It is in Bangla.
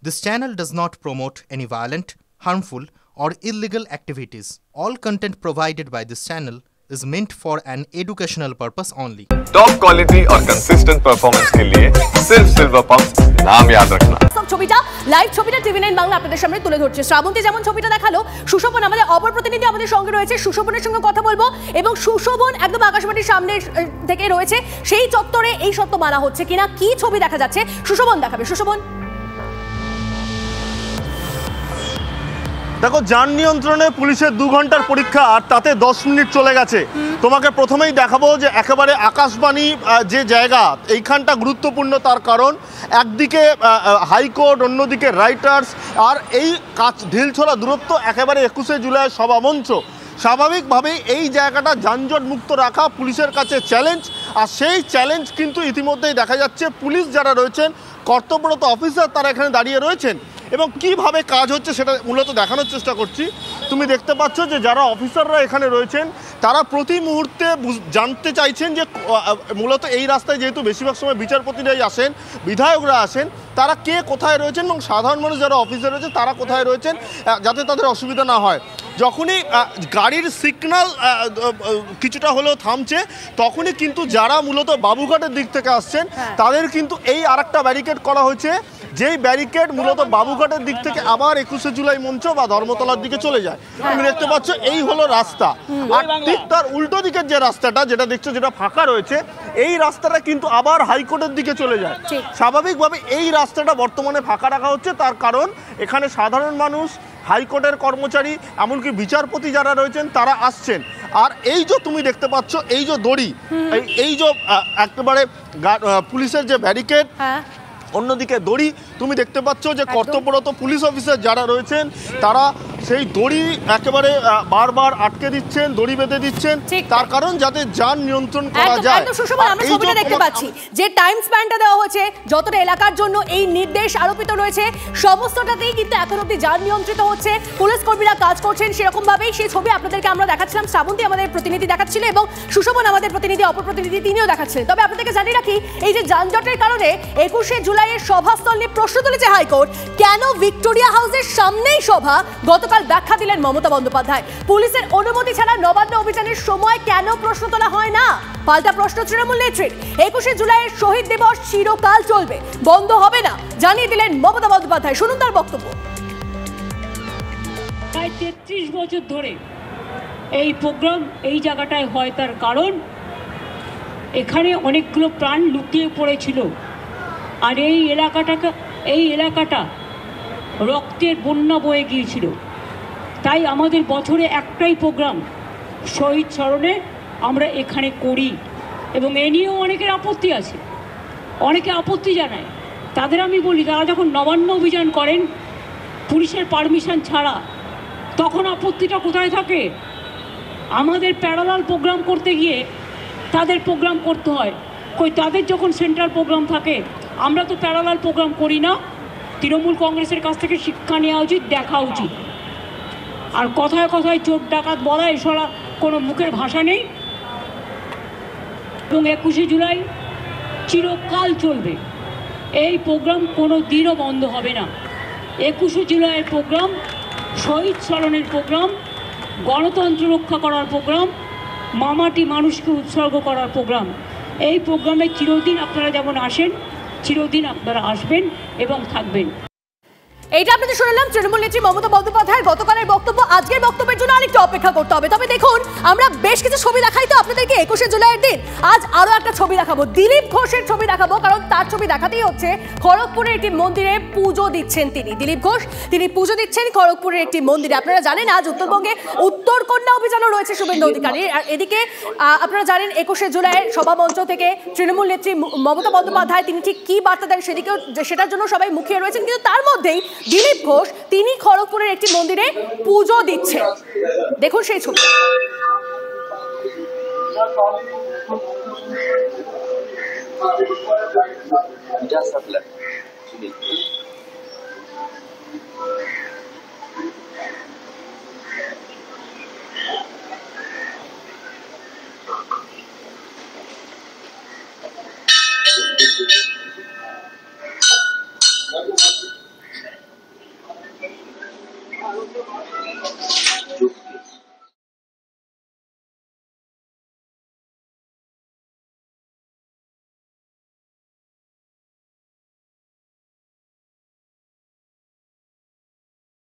This channel does not promote any violent, harmful, or illegal activities. All content provided by this channel is meant for an educational purpose only. Top quality और कंसिस्टेंट परफॉर्मेंस के लिए सिर्फ सिल्वर पंप नाम याद रखना। সব ছবিটা লাইভ ছবিটা টিভি9 বাংলা আপনাদের সামনে তুলে ধরছে। শ্রাবন্তী যেমন ছবিটা দেখালো, সুশোভন আমাদের অপর প্রতিনিধি আমাদের সঙ্গে রয়েছে। সুশোভনের সঙ্গে কথা বলবো এবং সুশোভন একদম আকাশবাণীর সামনে থেকে রয়েছে। সেই চত্বরে এই সত্য মানা হচ্ছে কিনা, কি ছবি দেখা যাচ্ছে সুশোভন দেখাবে। সুশোভন, দেখো, যান নিয়ন্ত্রণে পুলিশের 2 ঘন্টার পরীক্ষা আর তাতে 10 মিনিট চলে গেছে। তোমাকে প্রথমেই দেখাবো যে একেবারে আকাশবাণী যে জায়গা, এইখানটা গুরুত্বপূর্ণ। তার কারণ একদিকে হাইকোর্ট, অন্যদিকে রাইটার্স, আর এই ঢিলছোড়া দূরত্ব একেবারে 21শে জুলাই সভামঞ্চ। স্বাভাবিকভাবেই এই জায়গাটা যানজট মুক্ত রাখা পুলিশের কাছে চ্যালেঞ্জ, আর সেই চ্যালেঞ্জ কিন্তু ইতিমধ্যেই দেখা যাচ্ছে পুলিশ যারা রয়েছেন, কর্তব্যরত অফিসার, তারা এখানে দাঁড়িয়ে রয়েছেন এবং কিভাবে কাজ হচ্ছে সেটা মূলত দেখানোর চেষ্টা করছি। তুমি দেখতে পাচ্ছ যে যারা অফিসাররা এখানে রয়েছেন তারা প্রতি মুহূর্তে জানতে চাইছেন যে মূলত এই রাস্তায় যেহেতু বেশিরভাগ সময় বিচারপতিরাই আসেন, বিধায়করা আসেন, তারা কে কোথায় রয়েছেন এবং সাধারণ মানুষ যারা অফিসার রয়েছে তারা কোথায় রয়েছেন, যাতে তাদের অসুবিধা না হয়। যখনই গাড়ির সিগন্যাল কিছুটা হলেও থামছে, তখনই কিন্তু যারা মূলত বাবুঘাটের দিক থেকে আসছেন তাদের কিন্তু এই আরেকটা ব্যারিকেড করা হয়েছে, যেই ব্যারিকেড মূলত বাবুঘাটের দিক থেকে আবার 21শে জুলাই মঞ্চ বা ধর্মতলার দিকে চলে যায়। তুমি দেখতে পাচ্ছ এই হলো রাস্তা, আর ঠিক তার উল্টো দিকের যে রাস্তাটা যেটা দেখছো, যেটা ফাঁকা রয়েছে, এই রাস্তাটা কিন্তু আবার হাইকোর্টের দিকে চলে যায়। স্বাভাবিকভাবে এই রাস্তাটা বর্তমানে ফাঁকা রাখা হচ্ছে, তার কারণ এখানে সাধারণ মানুষ, হাইকোর্টের কর্মচারী, এমনকি বিচারপতি যারা রয়েছেন তারা আসছেন। আর এই যে তুমি দেখতে পাচ্ছ এই যে দড়ি, এই যে একেবারে পুলিশের যে ব্যারিকেড, অন্যদিকে দড়ি, তুমি দেখতে পাচ্ছ যে কর্তব্যরত পুলিশ অফিসার যারা রয়েছেন তারা সেই দড়ি একেবারে বারবার আটকে দিচ্ছেন, দড়ি বেঁধে দিচ্ছেন, তার কারণ যাতে যান নিয়ন্ত্রণ করা যায়। আমরা ছবিটা দেখতে পাচ্ছি যে টাইম স্প্যানটা দেওয়া হয়েছে, যতটা এলাকার জন্য এই নির্দেশ আরোপিত রয়েছে, সমস্তটাতেই কিন্তু এখন অব্দি যান নিয়ন্ত্রিত হচ্ছে, পুলিশ কর্মীরা কাজ করছেন সেরকম ভাবেই। সেই ছবি আপনাদেরকে আমরা দেখাচ্ছিলাম, শ্রাবন্তী আমাদের প্রতিনিধি দেখাচ্ছিল এবং সুশোভন আমাদের প্রতিনিধি, অপর প্রতিনিধি, তিনিও দেখাচ্ছিলেন। তবে আপনাদেরকে জানিয়ে রাখি, এই যে যানজটের কারণে 21শে জুলাইয়ের সভাস্থল নিয়ে প্রশ্ন তুলেছে হাইকোর্ট। কেন ভিক্টোরিয়া হাউসের সামনেই সভা? গতকাল ব্যাখ্যা দিলেন মমতা বন্দ্যোপাধ্যায়। পুলিশের অনুমতি ছাড়া নবান্ন অভিযানের সময় কেন প্রশ্ন তোলা হয় না? পাল্টা প্রশ্ন তৃণমূল নেত্রীর। 21শে জুলাইয়ের শহীদ দিবস চিরকাল চলবে, বন্ধ হবে না, জানিয়ে দিলেন মমতা বন্দ্যোপাধ্যায়। শুনুন তার বক্তব্য। প্রায় 33 বছর ধরে এই প্রোগ্রাম এই জায়গাটায় হয়, তার কারণ এখানে অনেকগুলো প্রাণ লুকিয়ে পড়েছিল। আর এই এলাকাটা রক্তের বন্যা বয়ে গিয়েছিল। তাই আমাদের বছরে একটাই প্রোগ্রাম শহীদ স্মরণে আমরা এখানে করি, এবং এ নিয়েও অনেকের আপত্তি আছে, অনেকে আপত্তি জানায়। তাদের আমি বলি, তারা যখন নবান্ন অভিযান করেন পুলিশের পারমিশন ছাড়া, তখন আপত্তিটা কোথায় থাকে? আমাদের প্যারালাল প্রোগ্রাম করতে গিয়ে তাদের প্রোগ্রাম করতে হয়। কই, তাদের যখন সেন্ট্রাল প্রোগ্রাম থাকে, আমরা তো প্যারালাল প্রোগ্রাম করি না। তৃণমূল কংগ্রেসের কাছ থেকে শিক্ষা নেওয়া উচিত, দেখা উচিত। আর কথায় কথায় চোর ডাকাত বলা এছাড়া কোনো মুখের ভাষা নেই। এবং 21শে জুলাই চিরকাল চলবে, এই প্রোগ্রাম কোনো দিনও বন্ধ হবে না। 21শে জুলাইয়ের প্রোগ্রাম শহীদ স্মরণের প্রোগ্রাম, গণতন্ত্র রক্ষা করার প্রোগ্রাম, মামাটি মানুষকে উৎসর্গ করার প্রোগ্রাম। এই প্রোগ্রামে চিরদিন আপনারা যেমন আসেন, চিরদিন আপনারা আসবেন এবং থাকবেন। এইটা আপনাদের শুনলাম তৃণমূল নেত্রী মমতা বন্দ্যোপাধ্যায়ের গতকালের বক্তব্য। আজকের বক্তব্যের জন্য আরেকটু অপেক্ষা করতে হবে। তবে দেখুন, আমরা বেশ কিছু ছবি দেখাই তো আপনাদেরকে 21শে জুলাইয়ের দিন। আজ আরো একটা ছবি দেখাবো, দিলীপ ঘোষের ছবি দেখাবো, কারণ তার ছবি দেখাতেই হচ্ছে। খড়গপুরের একটি মন্দিরে পুজো দিচ্ছেন তিনি, দিলীপ ঘোষ, তিনি পুজো দিচ্ছেন খড়গপুরের একটি মন্দিরে। আপনারা জানেন আজ উত্তরবঙ্গে উত্তরকন্যা অভিযানও রয়েছে শুভেন্দু অধিকারী। আর এদিকে আপনারা জানেন 21শে জুলাইয়ের সভামঞ্চ থেকে তৃণমূল নেত্রী মমতা বন্দ্যোপাধ্যায় তিনি ঠিক কি বার্তা দেন সেদিকেও, সেটার জন্য সবাই মুখিয়ে রয়েছেন। কিন্তু তার মধ্যেই দিলীপ ঘোষ তিনি খড়গপুরের একটি মন্দিরে পুজো দিচ্ছেন। দেখুন সেই ছবি। Just a